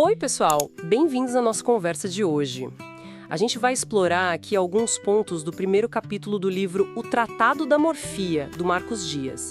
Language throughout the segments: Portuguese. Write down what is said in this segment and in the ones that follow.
Oi, pessoal! Bem-vindos à nossa conversa de hoje. A gente vai explorar aqui alguns pontos do primeiro capítulo do livro O Tratado da Morfia, do Marcos Dias.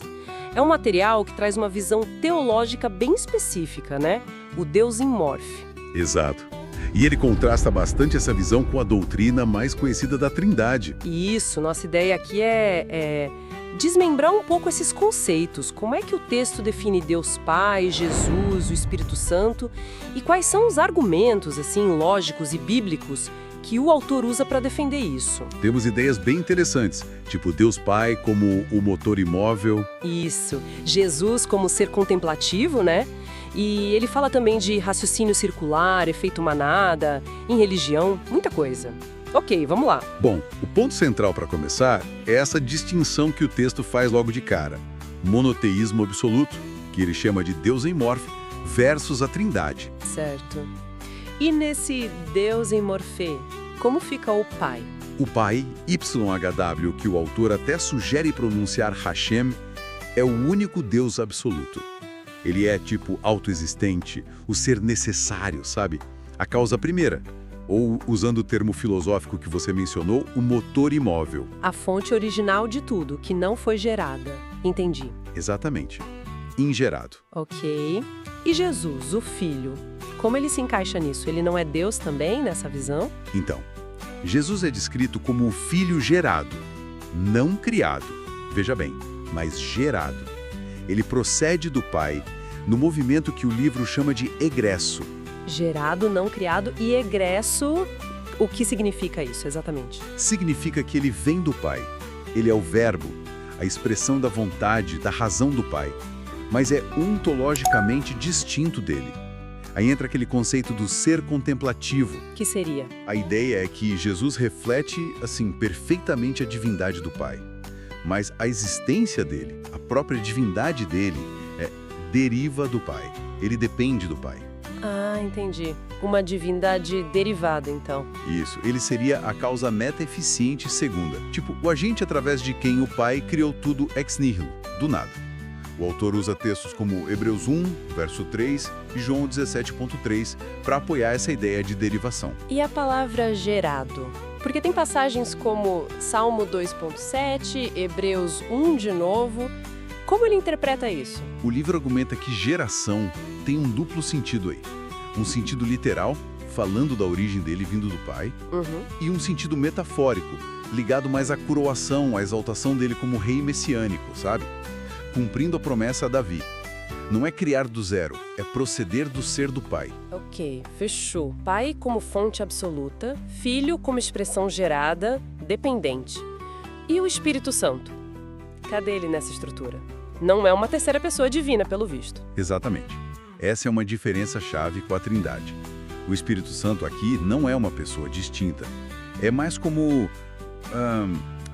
É um material que traz uma visão teológica bem específica, né? O Deus em morfe. Exato. E ele contrasta bastante essa visão com a doutrina mais conhecida da Trindade. Isso, nossa ideia aqui é desmembrar um pouco esses conceitos. Como é que o texto define Deus Pai, Jesus, o Espírito Santo? E quais são os argumentos, assim, lógicos e bíblicos que o autor usa para defender isso? Temos ideias bem interessantes, tipo Deus Pai como o motor imóvel. Isso. Jesus como ser contemplativo, né? E ele fala também de raciocínio circular, efeito manada, em religião, muita coisa. Ok, vamos lá. Bom, o ponto central para começar é essa distinção que o texto faz logo de cara. Monoteísmo absoluto, que ele chama de Deus em morfe, versus a Trindade. Certo. E nesse Deus em morfê, como fica o Pai? O Pai, YHW, que o autor até sugere pronunciar Hashem, é o único Deus absoluto. Ele é tipo autoexistente, o ser necessário, sabe? A causa primeira. Ou, usando o termo filosófico que você mencionou, o motor imóvel. A fonte original de tudo, que não foi gerada. Entendi. Exatamente. Ingerado. Ok. E Jesus, o Filho, como ele se encaixa nisso? Ele não é Deus também, nessa visão? Então, Jesus é descrito como o Filho gerado, não criado. Veja bem, mas gerado. Ele procede do Pai no movimento que o livro chama de egresso. Gerado, não criado e egresso. O que significa isso, exatamente? Significa que ele vem do Pai. Ele é o verbo, a expressão da vontade, da razão do Pai. Mas é ontologicamente distinto dele. Aí entra aquele conceito do ser contemplativo. Que seria? A ideia é que Jesus reflete, assim, perfeitamente a divindade do Pai. Mas a existência dele, a própria divindade dele, deriva do Pai. Ele depende do Pai. Ah, entendi. Uma divindade derivada, então. Isso. Ele seria a causa meta-eficiente segunda. Tipo, o agente através de quem o Pai criou tudo ex nihilo, do nada. O autor usa textos como Hebreus 1, verso 3 e João 17.3 para apoiar essa ideia de derivação. E a palavra gerado? Porque tem passagens como Salmo 2.7, Hebreus 1 de novo. Como ele interpreta isso? O livro argumenta que geração tem um duplo sentido aí. Um sentido literal, falando da origem dele vindo do Pai, e um sentido metafórico, ligado mais à coroação, à exaltação dele como rei messiânico, sabe? Cumprindo a promessa a Davi. Não é criar do zero, é proceder do ser do Pai. Ok, fechou. Pai como fonte absoluta, Filho como expressão gerada, dependente. E o Espírito Santo? Cadê ele nessa estrutura? Não é uma terceira pessoa divina, pelo visto. Exatamente. Essa é uma diferença-chave com a Trindade. O Espírito Santo aqui não é uma pessoa distinta. É mais como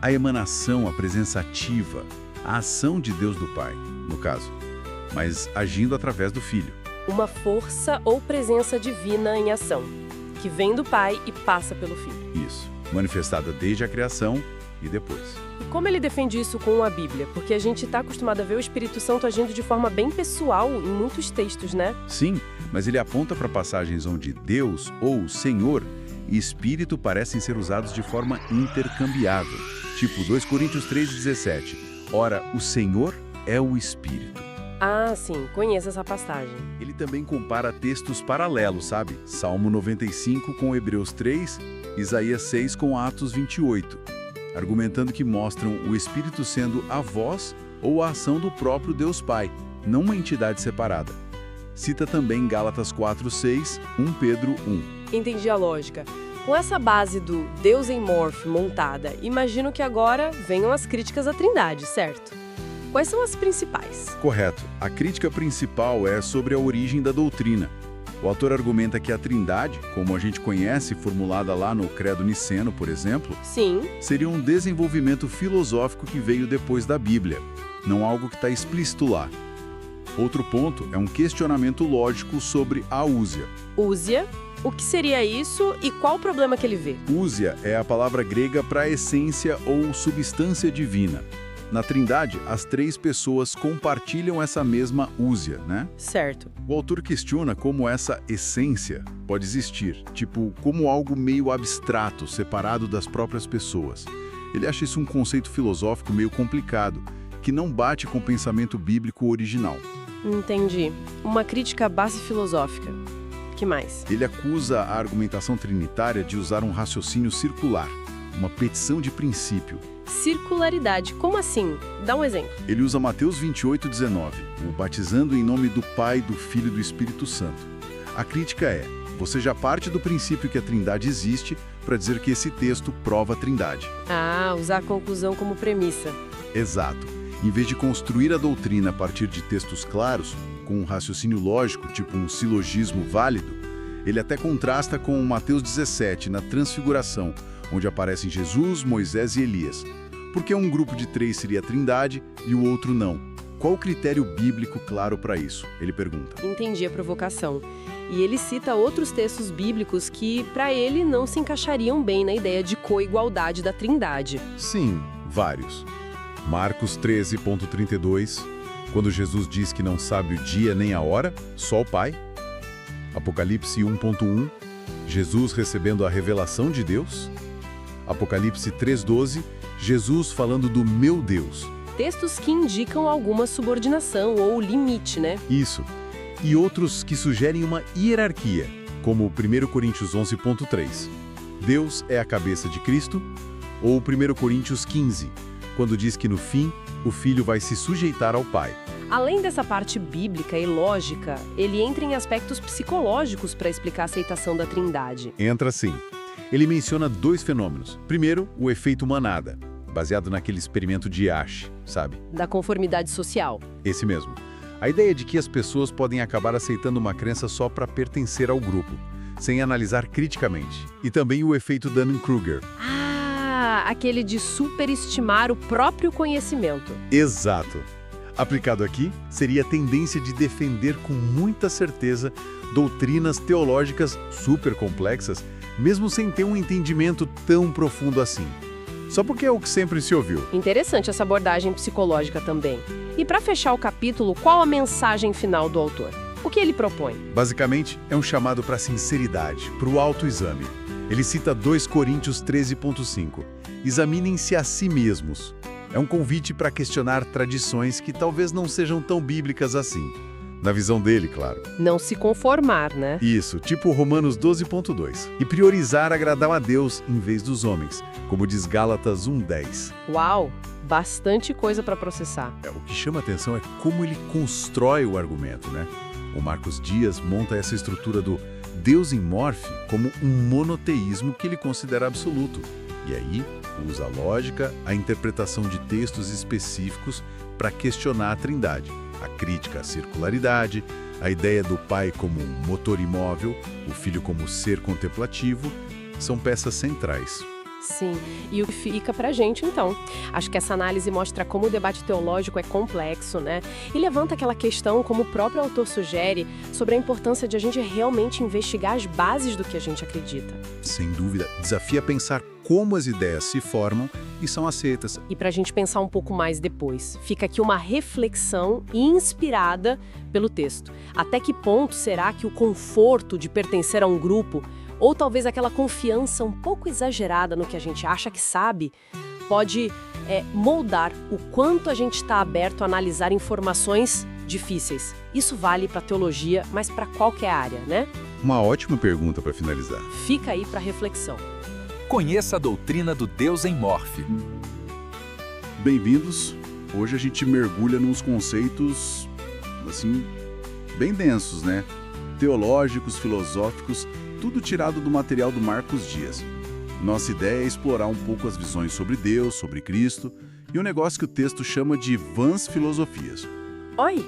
a emanação, a presença ativa, a ação de Deus do Pai, no caso, mas agindo através do Filho. Uma força ou presença divina em ação, que vem do Pai e passa pelo Filho. Isso, manifestada desde a criação e depois. E como ele defende isso com a Bíblia? Porque a gente está acostumado a ver o Espírito Santo agindo de forma bem pessoal em muitos textos, né? Sim, mas ele aponta para passagens onde Deus ou Senhor e Espírito parecem ser usados de forma intercambiável. Tipo 2 Coríntios 3,17. Ora, o Senhor é o Espírito. Ah, sim, conheço essa passagem. Ele também compara textos paralelos, sabe? Salmo 95 com Hebreus 3, Isaías 6 com Atos 28, argumentando que mostram o Espírito sendo a voz ou a ação do próprio Deus Pai, não uma entidade separada. Cita também Gálatas 4:6, 1 Pedro 1. Entendi a lógica. Com essa base do Deus em morfe montada, imagino que agora venham as críticas à Trindade, certo? Quais são as principais? Correto. A crítica principal é sobre a origem da doutrina. O autor argumenta que a Trindade, como a gente conhece, formulada lá no Credo Niceno, por exemplo, Sim. seria um desenvolvimento filosófico que veio depois da Bíblia, não algo que está explícito lá. Outro ponto é um questionamento lógico sobre a úsia. Úsia. O que seria isso e qual o problema que ele vê? Úsia é a palavra grega para essência ou substância divina. Na Trindade, as três pessoas compartilham essa mesma úsia, né? Certo. O autor questiona como essa essência pode existir, tipo, como algo meio abstrato, separado das próprias pessoas. Ele acha isso um conceito filosófico meio complicado, que não bate com o pensamento bíblico original. Entendi. Uma crítica à base filosófica. Que mais? Ele acusa a argumentação trinitária de usar um raciocínio circular, uma petição de princípio. Circularidade. Como assim? Dá um exemplo. Ele usa Mateus 28:19, o batizando em nome do Pai, do Filho e do Espírito Santo. A crítica é, você já parte do princípio que a Trindade existe para dizer que esse texto prova a Trindade. Ah, usar a conclusão como premissa. Exato. Em vez de construir a doutrina a partir de textos claros, com um raciocínio lógico, tipo um silogismo válido, ele até contrasta com Mateus 17, na Transfiguração, onde aparecem Jesus, Moisés e Elias. Por que um grupo de três seria a Trindade e o outro não? Qual o critério bíblico claro para isso? Ele pergunta. Entendi a provocação. E ele cita outros textos bíblicos que, para ele, não se encaixariam bem na ideia de coigualdade da Trindade. Sim, vários. Marcos 13:32, quando Jesus diz que não sabe o dia nem a hora, só o Pai. Apocalipse 1:1, Jesus recebendo a revelação de Deus. Apocalipse 3:12, Jesus falando do meu Deus. Textos que indicam alguma subordinação ou limite, né? Isso. E outros que sugerem uma hierarquia, como 1 Coríntios 11:3. Deus é a cabeça de Cristo, ou 1 Coríntios 15, quando diz que no fim, o Filho vai se sujeitar ao Pai. Além dessa parte bíblica e lógica, ele entra em aspectos psicológicos para explicar a aceitação da Trindade. Entra sim. Ele menciona dois fenômenos. Primeiro, o efeito manada, baseado naquele experimento de Asch, sabe? Da conformidade social. Esse mesmo. A ideia de que as pessoas podem acabar aceitando uma crença só para pertencer ao grupo, sem analisar criticamente. E também o efeito Dunning-Kruger. Ah, aquele de superestimar o próprio conhecimento. Exato. Aplicado aqui, seria a tendência de defender com muita certeza doutrinas teológicas super complexas, mesmo sem ter um entendimento tão profundo assim. Só porque é o que sempre se ouviu. Interessante essa abordagem psicológica também. E para fechar o capítulo, qual a mensagem final do autor? O que ele propõe? Basicamente, é um chamado para a sinceridade, para o autoexame. Ele cita 2 Coríntios 13:5. Examinem-se a si mesmos. É um convite para questionar tradições que talvez não sejam tão bíblicas assim. Na visão dele, claro. Não se conformar, né? Isso, tipo Romanos 12:2. E priorizar agradar a Deus em vez dos homens, como diz Gálatas 1:10. Uau! Bastante coisa para processar. O que chama a atenção é como ele constrói o argumento, né? O Marcos Dias monta essa estrutura do Deus em morfe como um monoteísmo que ele considera absoluto. E aí, usa a lógica, a interpretação de textos específicos para questionar a Trindade, a crítica à circularidade, a ideia do Pai como um motor imóvel, o Filho como ser contemplativo, são peças centrais. Sim, e o que fica pra gente, então? Acho que essa análise mostra como o debate teológico é complexo, né? E levanta aquela questão, como o próprio autor sugere, sobre a importância de a gente realmente investigar as bases do que a gente acredita. Sem dúvida, desafia pensar como as ideias se formam e são aceitas. E pra gente pensar um pouco mais depois, fica aqui uma reflexão inspirada pelo texto. Até que ponto será que o conforto de pertencer a um grupo, ou talvez aquela confiança um pouco exagerada no que a gente acha que sabe, pode moldar o quanto a gente está aberto a analisar informações difíceis. Isso vale para teologia, mas para qualquer área, né? Uma ótima pergunta para finalizar. Fica aí para reflexão. Conheça a doutrina do Deus em morfe. Bem-vindos. Hoje a gente mergulha nos conceitos, assim, bem densos, né? Teológicos, filosóficos, tudo tirado do material do Marcos Dias. Nossa ideia é explorar um pouco as visões sobre Deus, sobre Cristo e um negócio que o texto chama de vãs filosofias. Oi!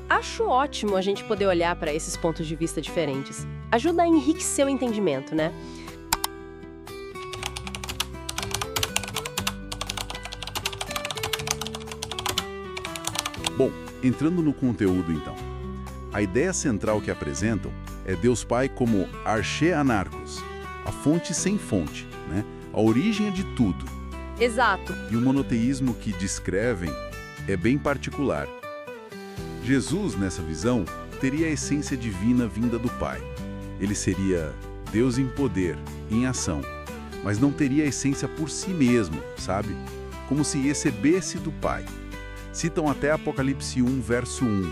Acho ótimo a gente poder olhar para esses pontos de vista diferentes. Ajuda a enriquecer o entendimento, né? Bom, entrando no conteúdo então. A ideia central que apresentam é Deus Pai como arche anarcos, a fonte sem fonte, né? A origem de tudo. Exato. E o monoteísmo que descrevem é bem particular. Jesus, nessa visão, teria a essência divina vinda do Pai. Ele seria Deus em poder, em ação, mas não teria a essência por si mesmo, sabe? Como se recebesse do Pai. Citam até Apocalipse 1, verso 1.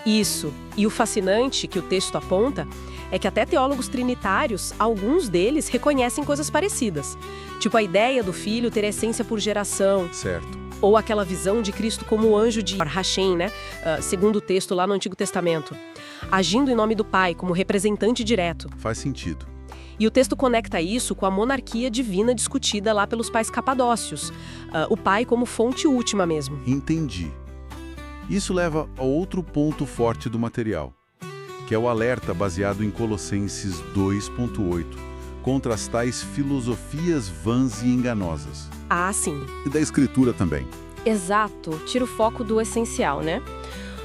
Isso. E o fascinante que o texto aponta é que até teólogos trinitários, alguns deles reconhecem coisas parecidas. Tipo a ideia do Filho ter essência por geração. Certo. Ou aquela visão de Cristo como o anjo de Hashem, né? Segundo o texto lá no Antigo Testamento. Agindo em nome do Pai, como representante direto. Faz sentido. E o texto conecta isso com a monarquia divina discutida lá pelos pais capadócios. O Pai como fonte última mesmo. Entendi. Isso leva a outro ponto forte do material, que é o alerta baseado em Colossenses 2.8, contra as tais filosofias vãs e enganosas. Ah, sim. E da Escritura também. Exato. Tira o foco do essencial, né?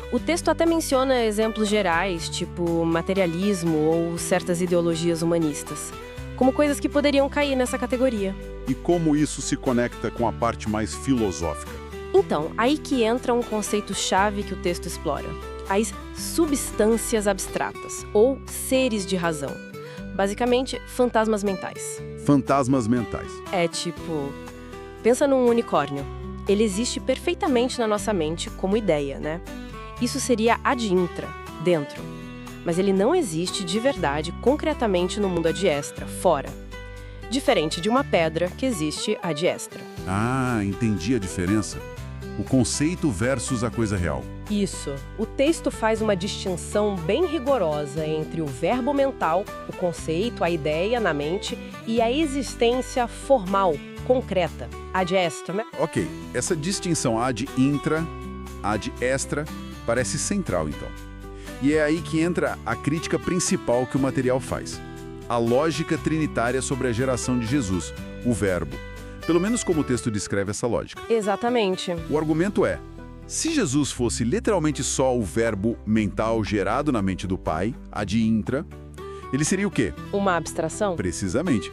O texto até menciona exemplos gerais, tipo materialismo ou certas ideologias humanistas, como coisas que poderiam cair nessa categoria. E como isso se conecta com a parte mais filosófica? Então, aí que entra um conceito-chave que o texto explora. As substâncias abstratas, ou seres de razão. Basicamente, fantasmas mentais. Fantasmas mentais. É tipo... Pensa num unicórnio. Ele existe perfeitamente na nossa mente como ideia, né? Isso seria ad intra, dentro. Mas ele não existe de verdade, concretamente no mundo ad extra, fora. Diferente de uma pedra que existe ad extra. Ah, entendi a diferença. O conceito versus a coisa real. Isso. O texto faz uma distinção bem rigorosa entre o verbo mental, o conceito, a ideia na mente, e a existência formal, concreta, ad extra, né? Ok, essa distinção ad intra, ad extra, parece central então. E é aí que entra a crítica principal que o material faz. A lógica trinitária sobre a geração de Jesus, o verbo. Pelo menos como o texto descreve essa lógica. Exatamente. O argumento é, se Jesus fosse literalmente só o verbo mental gerado na mente do Pai, ad intra, ele seria o quê? Uma abstração? Precisamente.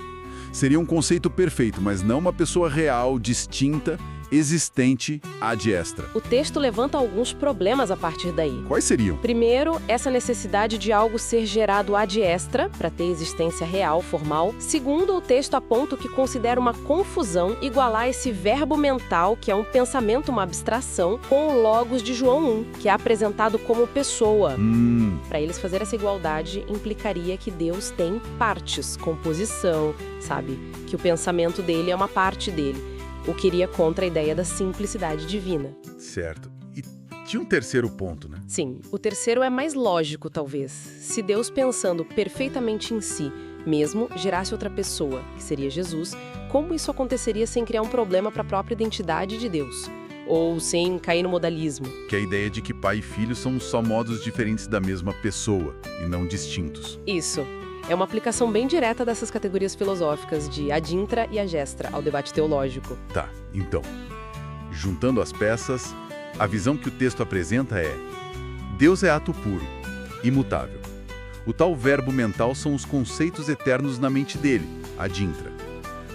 Seria um conceito perfeito, mas não uma pessoa real, distinta, existente, ad extra. O texto levanta alguns problemas a partir daí. Quais seriam? Primeiro, essa necessidade de algo ser gerado ad extra, para ter existência real, formal. Segundo, o texto aponta o que considera uma confusão igualar esse verbo mental, que é um pensamento, uma abstração, com o logos de João 1, que é apresentado como pessoa. Para eles fazer essa igualdade, implicaria que Deus tem partes, composição, sabe? Que o pensamento dele é uma parte dele. O que iria contra a ideia da simplicidade divina. Certo. E tinha um terceiro ponto, né? Sim, o terceiro é mais lógico, talvez. Se Deus, pensando perfeitamente em si mesmo, gerasse outra pessoa, que seria Jesus, como isso aconteceria sem criar um problema para a própria identidade de Deus? Ou sem cair no modalismo? Que é a ideia de que pai e filho são só modos diferentes da mesma pessoa, e não distintos. Isso. É uma aplicação bem direta dessas categorias filosóficas de ad intra e ad extra ao debate teológico. Tá, então, juntando as peças, a visão que o texto apresenta é: Deus é ato puro, imutável. O tal verbo mental são os conceitos eternos na mente dele, ad intra.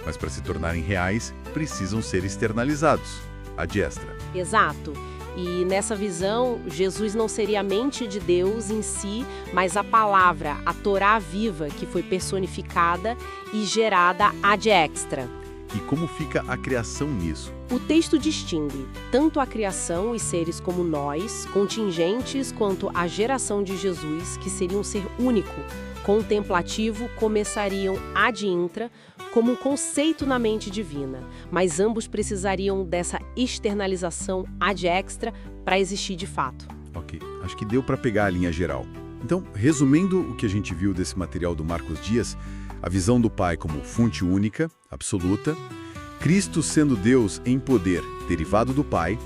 Mas para se tornarem reais, precisam ser externalizados, ad extra. Exato. E nessa visão, Jesus não seria a mente de Deus em si, mas a palavra, a Torá viva, que foi personificada e gerada ad extra. E como fica a criação nisso? O texto distingue tanto a criação e seres como nós, contingentes, quanto a geração de Jesus, que seria um ser único, contemplativo, começariam ad intra, como um conceito na mente divina, mas ambos precisariam dessa externalização ad extra para existir de fato. Ok, acho que deu para pegar a linha geral. Então, resumindo o que a gente viu desse material do Marcos Dias, a visão do Pai como fonte única, absoluta, Cristo sendo Deus em poder, derivado do Pai,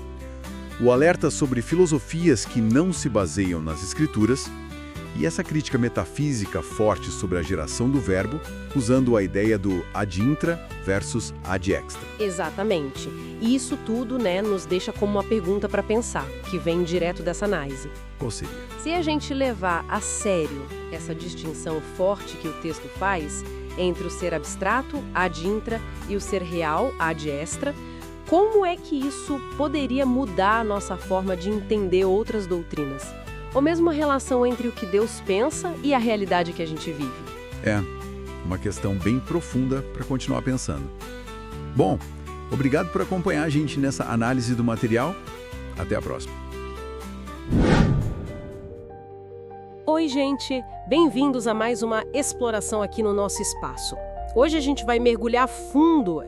o alerta sobre filosofias que não se baseiam nas Escrituras, e essa crítica metafísica forte sobre a geração do verbo, usando a ideia do ad intra versus ad extra. Exatamente. E isso tudo, nos deixa como uma pergunta para pensar, que vem direto dessa análise. Qual seria? Se a gente levar a sério essa distinção forte que o texto faz entre o ser abstrato, ad intra, e o ser real, ad extra, como é que isso poderia mudar a nossa forma de entender outras doutrinas? Ou mesmo a relação entre o que Deus pensa e a realidade que a gente vive? É, uma questão bem profunda para continuar pensando. Bom, obrigado por acompanhar a gente nessa análise do material. Até a próxima. Oi, gente! Bem-vindos a mais uma exploração aqui no nosso espaço. Hoje a gente vai mergulhar fundo,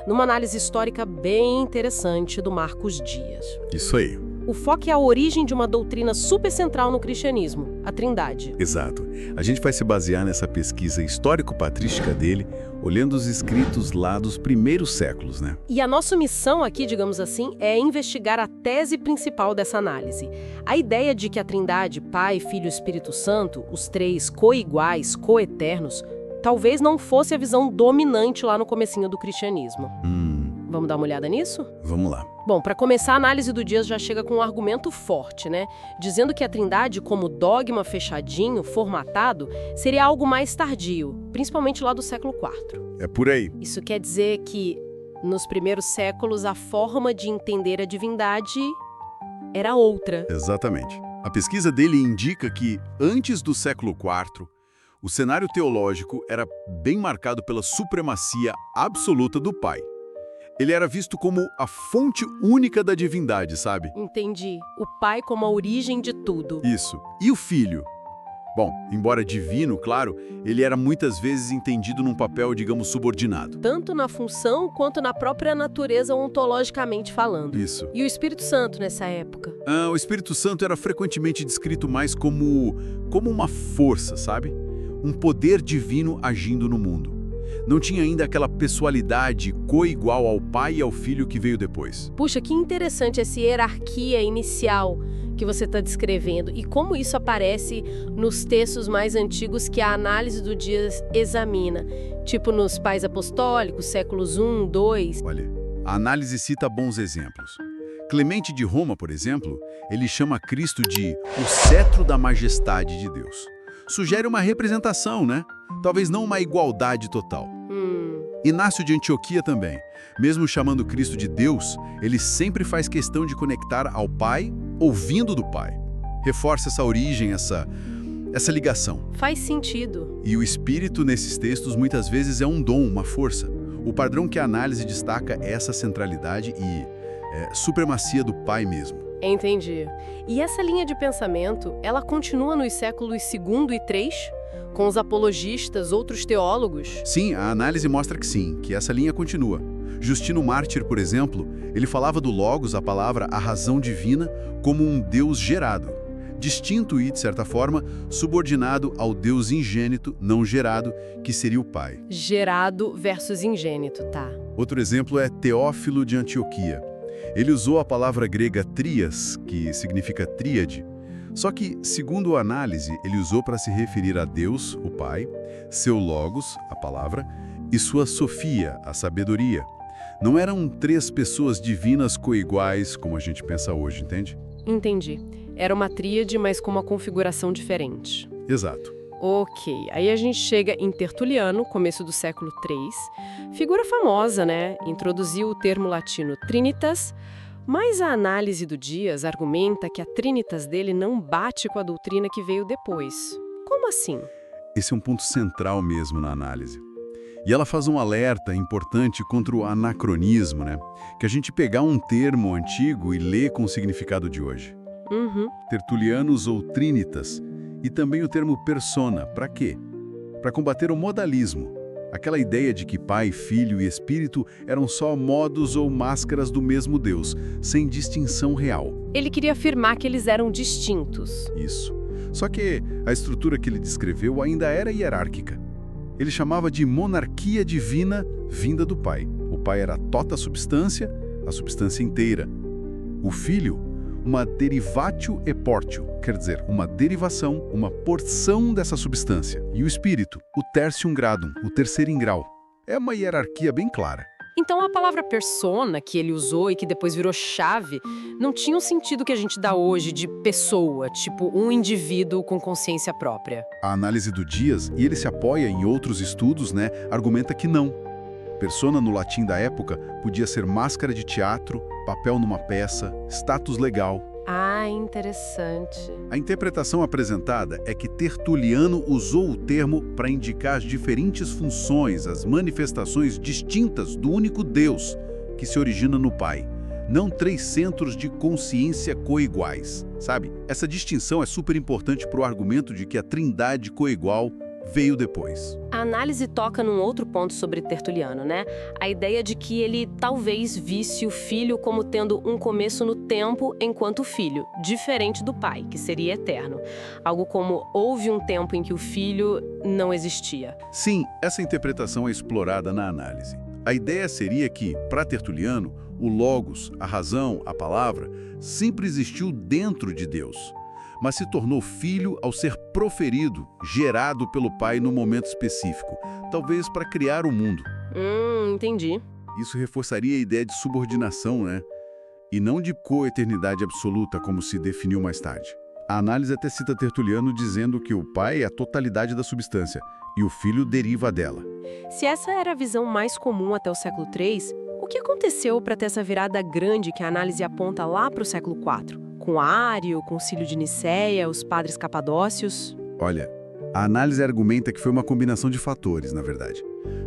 numa análise histórica bem interessante do Marcos Dias. Isso aí. O foco é a origem de uma doutrina super central no cristianismo, a Trindade. Exato. A gente vai se basear nessa pesquisa histórico-patrística dele, olhando os escritos lá dos primeiros séculos, né? E a nossa missão aqui, digamos assim, é investigar a tese principal dessa análise. A ideia de que a Trindade, Pai, Filho e Espírito Santo, os três coiguais, coeternos, talvez não fosse a visão dominante lá no comecinho do cristianismo. Vamos dar uma olhada nisso? Vamos lá. Bom, para começar, a análise do Dias já chega com um argumento forte, né? Dizendo que a Trindade, como dogma fechadinho, formatado, seria algo mais tardio, principalmente lá do século IV. É por aí. Isso quer dizer que, nos primeiros séculos, a forma de entender a divindade era outra. Exatamente. A pesquisa dele indica que, antes do século IV, o cenário teológico era bem marcado pela supremacia absoluta do Pai. Ele era visto como a fonte única da divindade, sabe? Entendi. O Pai como a origem de tudo. Isso. E o Filho? Bom, embora divino, claro, ele era muitas vezes entendido num papel, digamos, subordinado. Tanto na função quanto na própria natureza ontologicamente falando. Isso. E o Espírito Santo nessa época? O Espírito Santo era frequentemente descrito mais como uma força, sabe? Um poder divino agindo no mundo. Não tinha ainda aquela pessoalidade coigual ao Pai e ao Filho que veio depois. Puxa, que interessante essa hierarquia inicial que você está descrevendo e como isso aparece nos textos mais antigos que a análise do Dias examina, tipo nos Pais Apostólicos, séculos I, II. Olha, a análise cita bons exemplos. Clemente de Roma, por exemplo, ele chama Cristo de o cetro da majestade de Deus. Sugere uma representação, né? Talvez não uma igualdade total. Inácio de Antioquia também. Mesmo chamando Cristo de Deus, ele sempre faz questão de conectar ao Pai, ouvindo do Pai. Reforça essa origem, essa ligação. Faz sentido. E o Espírito, nesses textos, muitas vezes é um dom, uma força. O padrão que a análise destaca é essa centralidade e supremacia do Pai mesmo. Entendi. E essa linha de pensamento, ela continua nos séculos II e III? Com os apologistas, outros teólogos? Sim, a análise mostra que sim, que essa linha continua. Justino Mártir, por exemplo, ele falava do Logos, a palavra, a razão divina, como um Deus gerado, distinto e, de certa forma, subordinado ao Deus ingênito, não gerado, que seria o Pai. Gerado versus ingênito, tá. Outro exemplo é Teófilo de Antioquia. Ele usou a palavra grega trias, que significa tríade. Só que, segundo a análise, ele usou para se referir a Deus, o Pai, seu Logos, a palavra, e sua Sofia, a sabedoria. Não eram três pessoas divinas coiguais, como a gente pensa hoje, entende? Entendi. Era uma tríade, mas com uma configuração diferente. Exato. Ok, aí a gente chega em Tertuliano, começo do século III. Figura famosa, né? Introduziu o termo latino trinitas, mas a análise do Dias argumenta que a trinitas dele não bate com a doutrina que veio depois. Como assim? Esse é um ponto central mesmo na análise. E ela faz um alerta importante contra o anacronismo, né? Que a gente pegar um termo antigo e ler com o significado de hoje. Tertuliano usou trinitas e também o termo persona. Para quê? Para combater o modalismo. Aquela ideia de que Pai, Filho e Espírito eram só modos ou máscaras do mesmo Deus, sem distinção real. Ele queria afirmar que eles eram distintos. Isso. Só que a estrutura que ele descreveu ainda era hierárquica. Ele chamava de monarquia divina vinda do Pai. O Pai era tota substância, a substância inteira. O Filho, uma derivatio e portio, quer dizer, uma derivação, uma porção dessa substância. E o Espírito, o tertium gradum, o terceiro em grau. É uma hierarquia bem clara. Então a palavra persona que ele usou e que depois virou chave não tinha o sentido que a gente dá hoje de pessoa, tipo um indivíduo com consciência própria. A análise do Dias, e ele se apoia em outros estudos, argumenta que não. Persona no latim da época podia ser máscara de teatro, papel numa peça, status legal. Ah, interessante. A interpretação apresentada é que Tertuliano usou o termo para indicar as diferentes funções, as manifestações distintas do único Deus que se origina no Pai. Não 3 centros de consciência coiguais, sabe? Essa distinção é super importante para o argumento de que a trindade coigual veio depois. A análise toca num outro ponto sobre Tertuliano, né? A ideia de que ele talvez visse o filho como tendo um começo no tempo enquanto filho, diferente do pai, que seria eterno. Algo como houve um tempo em que o filho não existia. Sim, essa interpretação é explorada na análise. A ideia seria que, para Tertuliano, o Logos, a razão, a palavra, sempre existiu dentro de Deus, mas se tornou filho ao ser proferido, gerado pelo Pai no momento específico, talvez para criar o mundo. Entendi. Isso reforçaria a ideia de subordinação, né? E não de coeternidade absoluta, como se definiu mais tarde. A análise até cita Tertuliano dizendo que o Pai é a totalidade da substância e o Filho deriva dela. Se essa era a visão mais comum até o século III, o que aconteceu para ter essa virada grande que a análise aponta lá para o século IV? Com Ário, o Concílio de Nicéia, os padres capadócios? Olha, a análise argumenta que foi uma combinação de fatores, na verdade.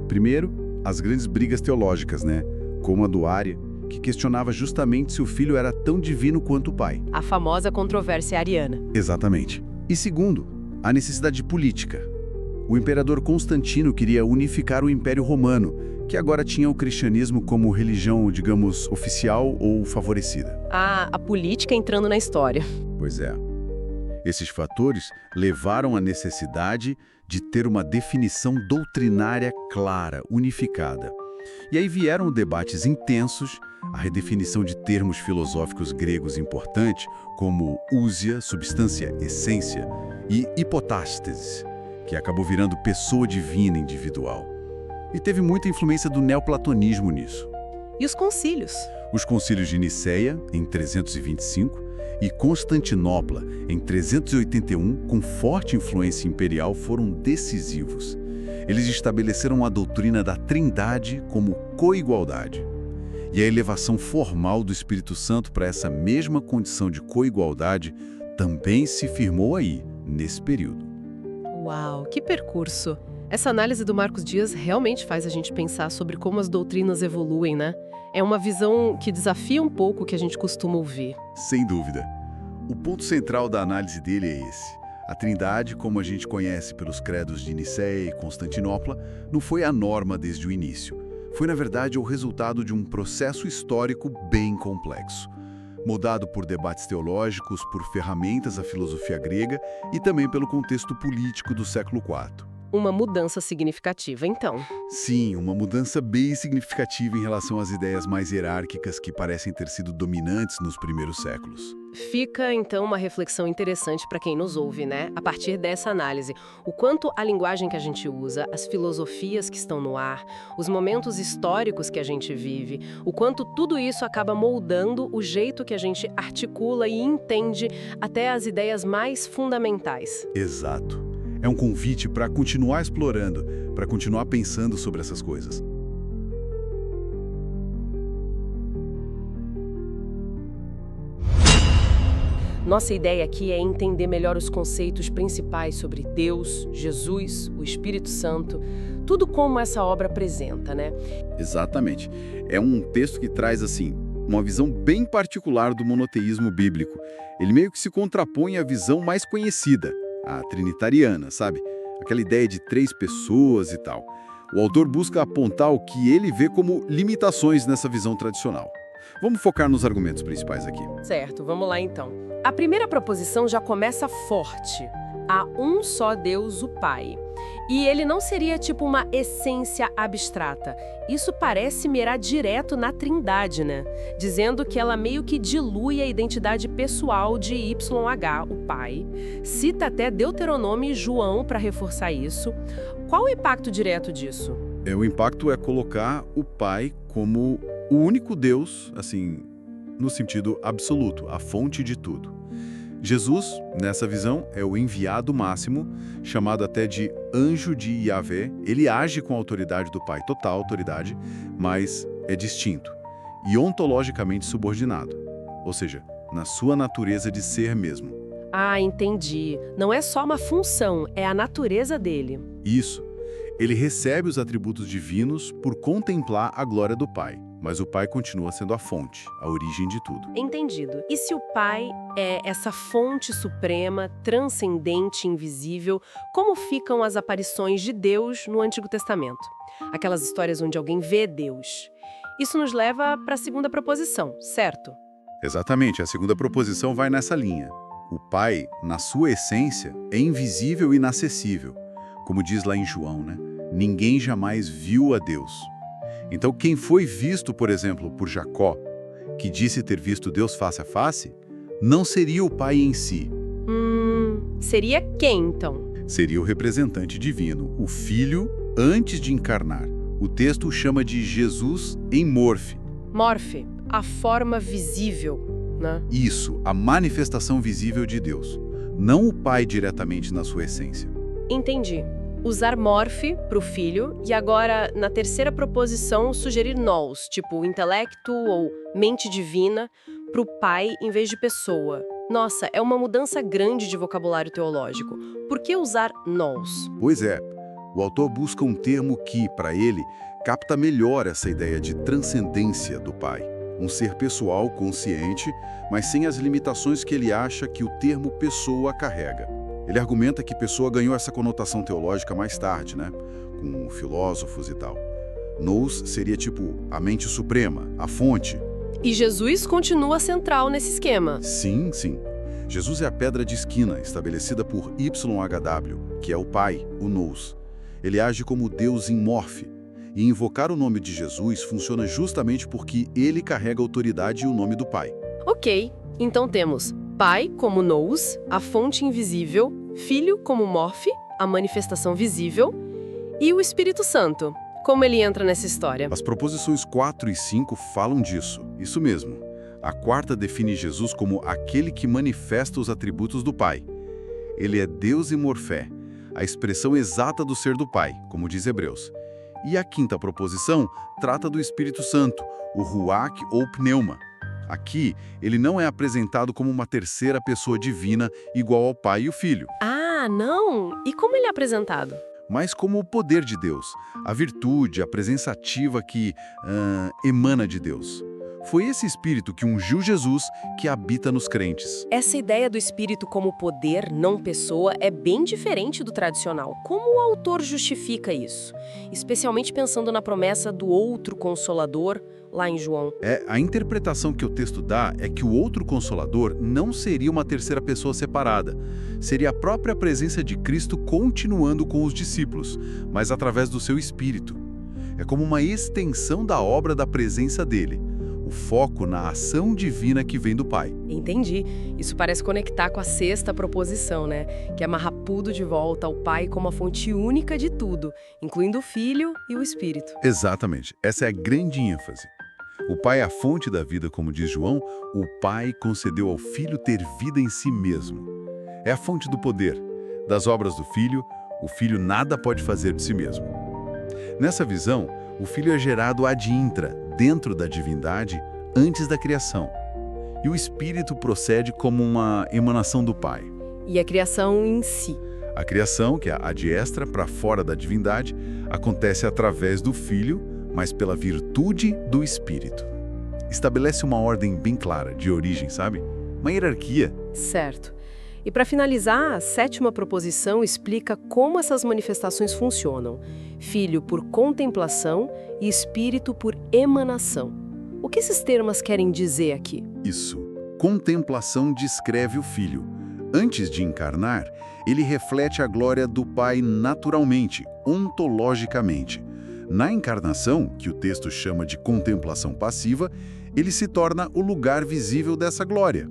Primeiro, as grandes brigas teológicas, né? Como a do Ário, que questionava justamente se o filho era tão divino quanto o pai. A famosa controvérsia ariana. Exatamente. E segundo, a necessidade política. O imperador Constantino queria unificar o Império Romano, que agora tinha o cristianismo como religião, digamos, oficial ou favorecida. Ah, a política entrando na história. Pois é. Esses fatores levaram à necessidade de ter uma definição doutrinária clara, unificada. E aí vieram debates intensos, a redefinição de termos filosóficos gregos importantes, como ousia, substância, essência, e hipotástese, que acabou virando pessoa divina individual. E teve muita influência do neoplatonismo nisso. E os concílios? Os concílios de Nicéia, em 325, e Constantinopla, em 381, com forte influência imperial, foram decisivos. Eles estabeleceram a doutrina da Trindade como coigualdade. E a elevação formal do Espírito Santo para essa mesma condição de coigualdade também se firmou aí, nesse período. Uau, que percurso! Essa análise do Marcos Dias realmente faz a gente pensar sobre como as doutrinas evoluem, né? É uma visão que desafia um pouco o que a gente costuma ouvir. Sem dúvida. O ponto central da análise dele é esse. A Trindade, como a gente conhece pelos credos de Nicéia e Constantinopla, não foi a norma desde o início. Foi, na verdade, o resultado de um processo histórico bem complexo, moldado por debates teológicos, por ferramentas da filosofia grega e também pelo contexto político do século IV. Uma mudança significativa, então. Sim, uma mudança bem significativa em relação às ideias mais hierárquicas que parecem ter sido dominantes nos primeiros séculos. Fica, então, uma reflexão interessante para quem nos ouve, né? A partir dessa análise, o quanto a linguagem que a gente usa, as filosofias que estão no ar, os momentos históricos que a gente vive, o quanto tudo isso acaba moldando o jeito que a gente articula e entende até as ideias mais fundamentais. Exato. É um convite para continuar explorando, para continuar pensando sobre essas coisas. Nossa ideia aqui é entender melhor os conceitos principais sobre Deus, Jesus, o Espírito Santo, tudo como essa obra apresenta, né? Exatamente. É um texto que traz, assim, uma visão bem particular do monoteísmo bíblico. Ele meio que se contrapõe à visão mais conhecida, a trinitariana, sabe? Aquela ideia de 3 pessoas e tal. O autor busca apontar o que ele vê como limitações nessa visão tradicional. Vamos focar nos argumentos principais aqui. Certo, vamos lá então. A primeira proposição já começa forte. Há um só Deus, o Pai. E ele não seria tipo uma essência abstrata. Isso parece mirar direto na Trindade, né? Dizendo que ela meio que dilui a identidade pessoal de YH, o Pai. Cita até Deuteronômio e João para reforçar isso. Qual o impacto direto disso? O impacto é colocar o Pai como o único Deus, assim, no sentido absoluto, a fonte de tudo. Jesus, nessa visão, é o enviado máximo, chamado até de anjo de Yahvé. Ele age com a autoridade do Pai, total autoridade, mas é distinto e ontologicamente subordinado, ou seja, na sua natureza de ser mesmo. Ah, entendi. Não é só uma função, é a natureza dele. Isso. Ele recebe os atributos divinos por contemplar a glória do Pai, mas o Pai continua sendo a fonte, a origem de tudo. Entendido. E se o Pai é essa fonte suprema, transcendente, invisível, como ficam as aparições de Deus no Antigo Testamento? Aquelas histórias onde alguém vê Deus. Isso nos leva para a segunda proposição, certo? Exatamente, a segunda proposição vai nessa linha. O Pai, na sua essência, é invisível e inacessível. Como diz lá em João, né? Ninguém jamais viu a Deus. Então, quem foi visto, por exemplo, por Jacó, que disse ter visto Deus face a face, não seria o Pai em si. Seria quem, então? Seria o representante divino, o Filho, antes de encarnar. O texto o chama de Jesus em morfe. Morfe, a forma visível, né? Isso, a manifestação visível de Deus. Não o Pai diretamente na sua essência. Entendi. Usar morfe para o filho e agora, na terceira proposição, sugerir nous, tipo intelecto ou mente divina, para o pai em vez de pessoa. Nossa, é uma mudança grande de vocabulário teológico. Por que usar nous? Pois é, o autor busca um termo que, para ele, capta melhor essa ideia de transcendência do Pai. Um ser pessoal, consciente, mas sem as limitações que ele acha que o termo pessoa carrega. Ele argumenta que pessoa ganhou essa conotação teológica mais tarde, né? Com filósofos e tal. Nous seria tipo a mente suprema, a fonte. E Jesus continua central nesse esquema. Sim, sim. Jesus é a pedra de esquina estabelecida por YHW, que é o Pai, o Nous. Ele age como Deus em morfe. E invocar o nome de Jesus funciona justamente porque ele carrega a autoridade e o nome do Pai. Ok, então temos Pai como nous, a fonte invisível, Filho como morfe, a manifestação visível, e o Espírito Santo. Como ele entra nessa história? As proposições 4 e 5 falam disso, isso mesmo. A quarta define Jesus como aquele que manifesta os atributos do Pai. Ele é Deus em morfé, a expressão exata do ser do Pai, como diz Hebreus. E a quinta proposição trata do Espírito Santo, o Ruach ou Pneuma. Aqui, ele não é apresentado como uma terceira pessoa divina igual ao Pai e o Filho. Ah, não! E como ele é apresentado? Mas como o poder de Deus, a virtude, a presença ativa que emana de Deus. Foi esse Espírito que ungiu Jesus que habita nos crentes. Essa ideia do Espírito como poder, não pessoa, é bem diferente do tradicional. Como o autor justifica isso? Especialmente pensando na promessa do outro Consolador, lá em João. A interpretação que o texto dá é que o outro Consolador não seria uma terceira pessoa separada. Seria a própria presença de Cristo continuando com os discípulos, mas através do seu Espírito. É como uma extensão da obra da presença dele. O foco na ação divina que vem do Pai. Entendi. Isso parece conectar com a sexta proposição, né? Que amarra tudo de volta ao Pai como a fonte única de tudo, incluindo o Filho e o Espírito. Exatamente. Essa é a grande ênfase. O Pai é a fonte da vida, como diz João, o Pai concedeu ao Filho ter vida em si mesmo. É a fonte do poder. Das obras do Filho, o Filho nada pode fazer de si mesmo. Nessa visão, o Filho é gerado ad intra, dentro da divindade, antes da criação. E o Espírito procede como uma emanação do Pai. E a criação em si? A criação, que é ad extra, para fora da divindade, acontece através do Filho, mas pela virtude do Espírito. Estabelece uma ordem bem clara, de origem, sabe? Uma hierarquia. Certo. E para finalizar, a sétima proposição explica como essas manifestações funcionam. Filho por contemplação e Espírito por emanação. O que esses termos querem dizer aqui? Isso. Contemplação descreve o Filho. Antes de encarnar, ele reflete a glória do Pai naturalmente, ontologicamente. Na encarnação, que o texto chama de contemplação passiva, ele se torna o lugar visível dessa glória.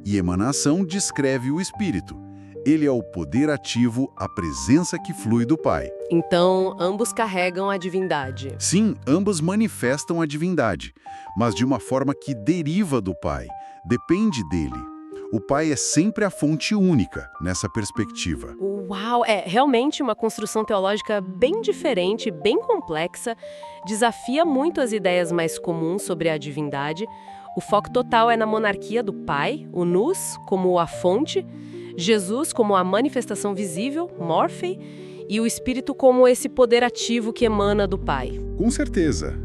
E emanação descreve o Espírito. Ele é o poder ativo, a presença que flui do Pai. Então, ambos carregam a divindade. Sim, ambos manifestam a divindade, mas de uma forma que deriva do Pai, depende dele. O Pai é sempre a fonte única nessa perspectiva. Uau, é realmente uma construção teológica bem diferente, bem complexa, desafia muito as ideias mais comuns sobre a divindade. O foco total é na monarquia do Pai, o Nous como a fonte, Jesus como a manifestação visível, Morphe, e o Espírito como esse poder ativo que emana do Pai. Com certeza.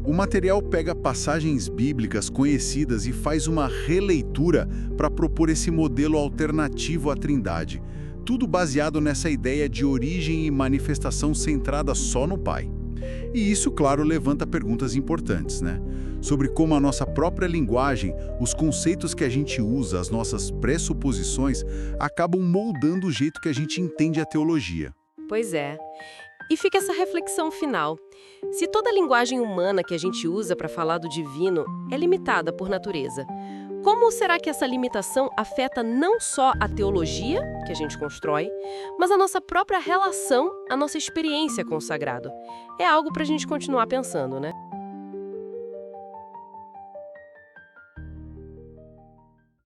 O material pega passagens bíblicas conhecidas e faz uma releitura para propor esse modelo alternativo à Trindade, tudo baseado nessa ideia de origem e manifestação centrada só no Pai. E isso, claro, levanta perguntas importantes, né? Sobre como a nossa própria linguagem, os conceitos que a gente usa, as nossas pressuposições, acabam moldando o jeito que a gente entende a teologia. Pois é. E fica essa reflexão final. Se toda a linguagem humana que a gente usa para falar do divino é limitada por natureza, como será que essa limitação afeta não só a teologia que a gente constrói, mas a nossa própria relação, a nossa experiência com o sagrado? É algo para a gente continuar pensando, né?